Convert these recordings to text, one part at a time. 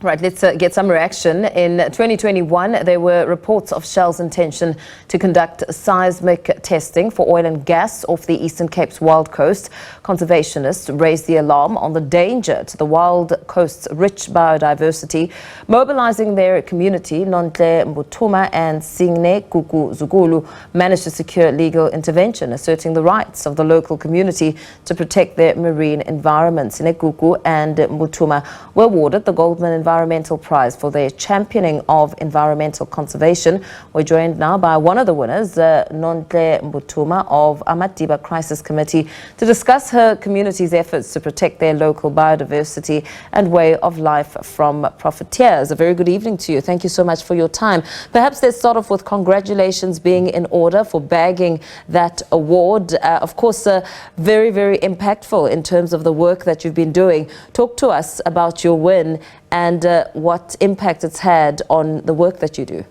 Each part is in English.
Right, let's get some reaction. In 2021, there were reports of Shell's intention to conduct seismic testing for oil and gas off the Eastern Cape's Wild Coast. Conservationists raised the alarm on the danger to the Wild Coast's rich biodiversity. Mobilising their community, Nonhle, Mbuthuma and Sinegugu Zukulu managed to secure legal intervention, asserting the rights of the local community to protect their marine environment. Sinegugu and Mbuthuma were awarded the Goldman Environmental Prize for their championing of environmental conservation. We're joined now by one of the winners, Nonhle Mbuthuma of Amadiba Crisis Committee, to discuss her community's efforts to protect their local biodiversity and way of life from profiteers. A very good evening to you. Thank you so much for your time. Perhaps let's start off with congratulations being in order for bagging that award. Of course, very, very impactful in terms of the work that you've been doing. Talk to us about your win and what impact it's had on the work that you do.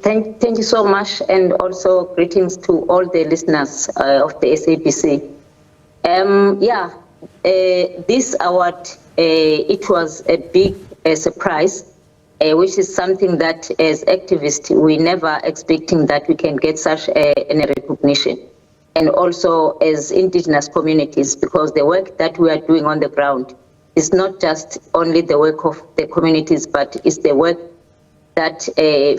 Thank you so much, and also greetings to all the listeners of the SABC. This award, it was a big surprise, which is something that as activists, we never expecting that we can get such a recognition. And also as indigenous communities, because the work that we are doing on the ground is not just only the work of the communities, but it's the work that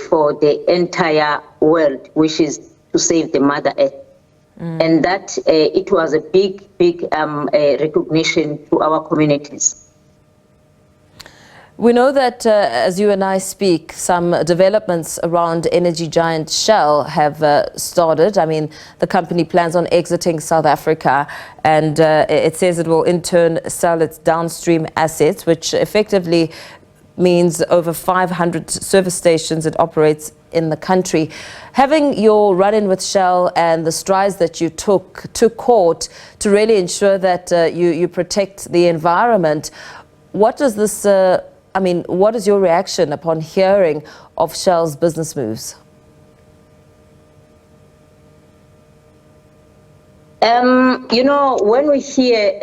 for the entire world, which is to save the Mother Earth. And that it was a big recognition to our communities. We know that as you and I speak, some developments around energy giant Shell have started. I mean, the company plans on exiting South Africa, and it says it will in turn sell its downstream assets, which effectively means over 500 service stations it operates in the country. Having your run-in with Shell and the strides that you took to court to really ensure that you protect the environment, what does this what is your reaction upon hearing of Shell's business moves? When we hear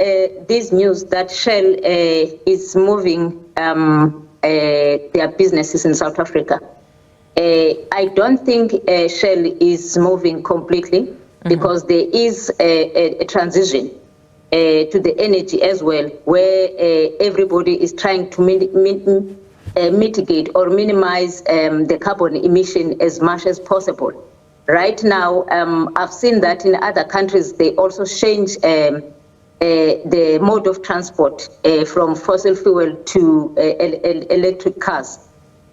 this news that Shell is moving their businesses in South Africa, I don't think Shell is moving completely, because there is a transition to the energy as well, where everybody is trying to mitigate or minimize the carbon emission as much as possible. Right now, I've seen that in other countries, they also change the mode of transport from fossil fuel to electric cars,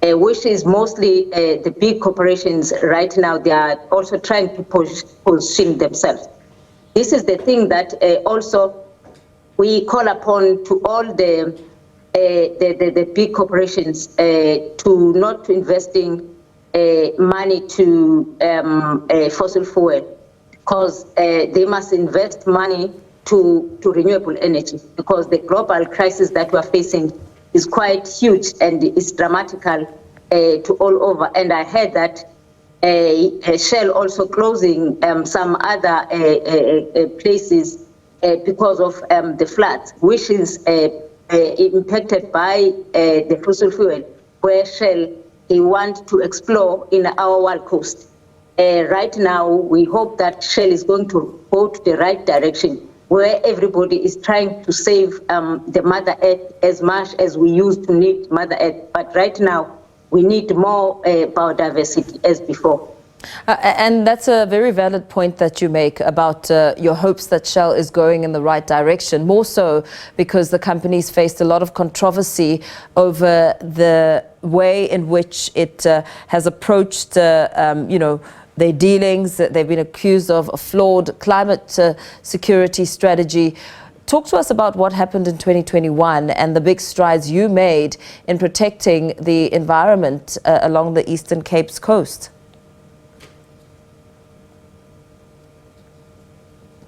which is mostly the big corporations right now. They are also trying to position themselves. This is the thing that also we call upon to all the big corporations to not investing money to fossil fuel, because they must invest money to renewable energy, because the global crisis that we are facing is quite huge and is dramatical to all over. And I heard that Shell also closing some other places because of the floods, which is impacted by the fossil fuel, where Shell they want to explore in our Wild Coast. Right now, we hope that Shell is going to go to the right direction, where everybody is trying to save the Mother Earth as much as we used to need Mother Earth. But right now, we need more biodiversity as before. And that's a very valid point that you make about your hopes that Shell is going in the right direction, more so because the company's faced a lot of controversy over the way in which it has approached, their dealings. They've been accused of a flawed climate security strategy. Talk to us about what happened in 2021 and the big strides you made in protecting the environment along the Eastern Cape's coast.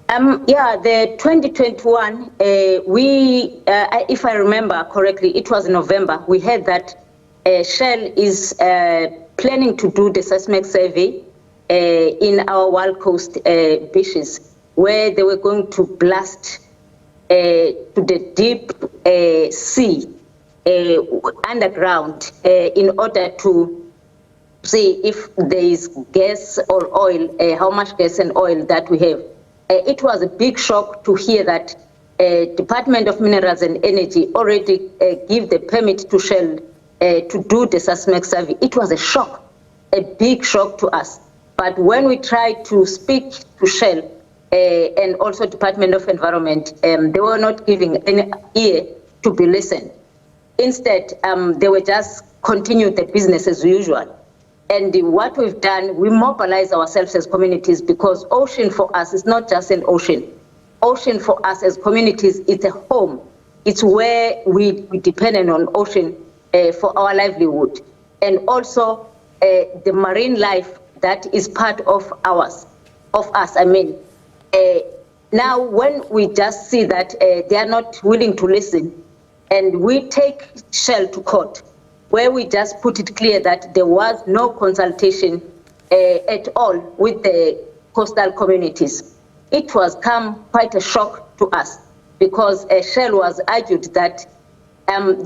The 2021, if I remember correctly, it was November, we heard that Shell is planning to do the seismic survey in our Wild Coast beaches, where they were going to blast to the deep sea underground in order to see if there is gas or oil, how much gas and oil that we have. It was a big shock to hear that Department of Minerals and Energy already give the permit to Shell to do the seismic survey. It was a shock, a big shock to us. But when we tried to speak to Shell and also Department of Environment, they were not giving any ear to be listened. Instead, they were just continue the business as usual. And what we've done, we mobilize ourselves as communities, because ocean for us is not just an ocean. Ocean for us as communities, it's a home. It's where we depend on ocean for our livelihood. And also the marine life that is part of us. Now, when we just see that they are not willing to listen, and we take Shell to court, where we just put it clear that there was no consultation at all with the coastal communities. It was quite a shock to us, because Shell was argued that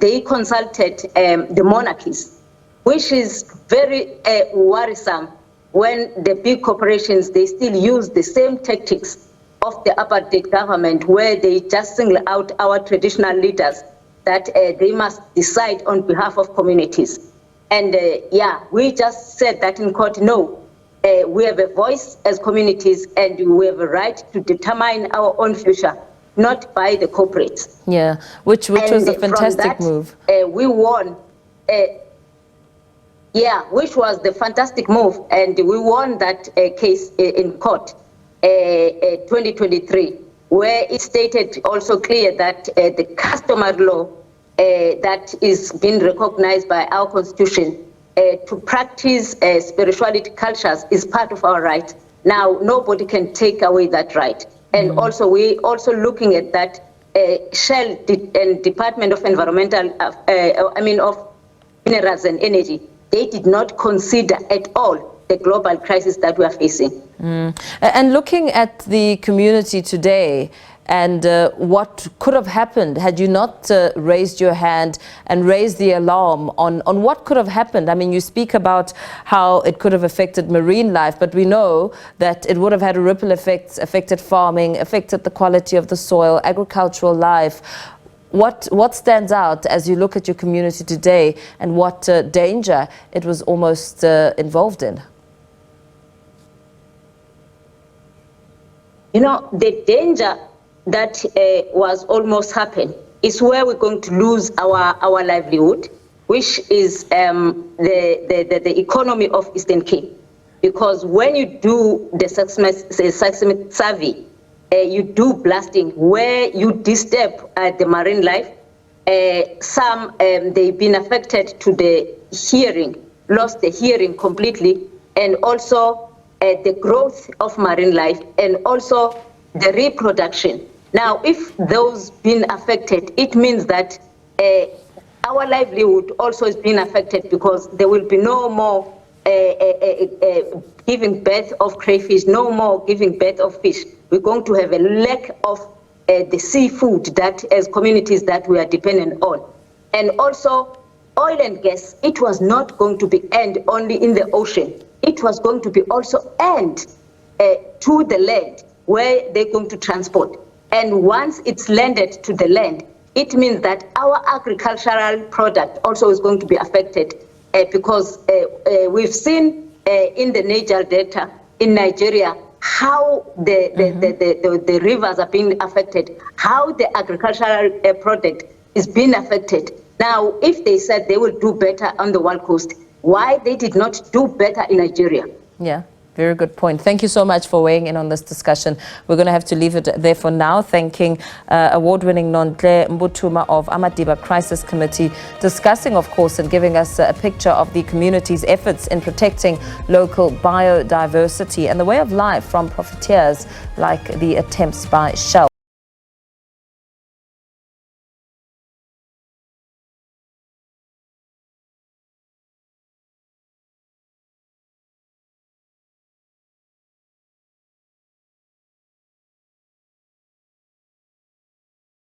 they consulted the monarchies, which is very worrisome when the big corporations, they still use the same tactics of the apartheid government, where they just single out our traditional leaders that they must decide on behalf of communities. And we just said that in court, no, we have a voice as communities, and we have a right to determine our own future, not by the corporates. Yeah, which was a fantastic move. We won, which was the fantastic move, and we won that case in court 2023. Where it stated also clear that the customary law that is being recognized by our constitution to practice spirituality cultures is part of our right. Now, nobody can take away that right. And also, we also looking at that Shell and Department of Environmental, of Minerals and Energy, they did not consider at all the global crisis that we are facing. And looking at the community today and what could have happened had you not raised your hand and raised the alarm on what could have happened. I mean, you speak about how it could have affected marine life, but we know that it would have had a ripple effects, affected farming, affected the quality of the soil, agricultural life. What stands out as you look at your community today, and what danger it was almost involved in? You know, the danger that was almost happened is where we're going to lose our livelihood, which is the economy of Eastern Cape. Because when you do the seismic survey, you do blasting where you disturb the marine life. Some, they've been affected to the hearing, lost the hearing completely, and also the growth of marine life, and also the reproduction. Now, if those been affected, it means that our livelihood also is being affected, because there will be no more giving birth of crayfish, no more giving birth of fish. We're going to have a lack of the seafood that as communities that we are dependent on. And also oil and gas, it was not going to be end only in the ocean. It was going to be also end to the land where they're going to transport. And once it's landed to the land, it means that our agricultural product also is going to be affected, because we've seen in the Niger Delta in Nigeria how the rivers are being affected, how the agricultural product is being affected. Now, if they said they will do better on the World Coast, why they did not do better in Nigeria? Yeah, very good point. Thank you so much for weighing in on this discussion. We're going to have to leave it there for now. Thanking award-winning Nonhle Mbuthuma of Amadiba Crisis Committee, discussing, of course, and giving us a picture of the community's efforts in protecting local biodiversity and the way of life from profiteers like the attempts by Shell.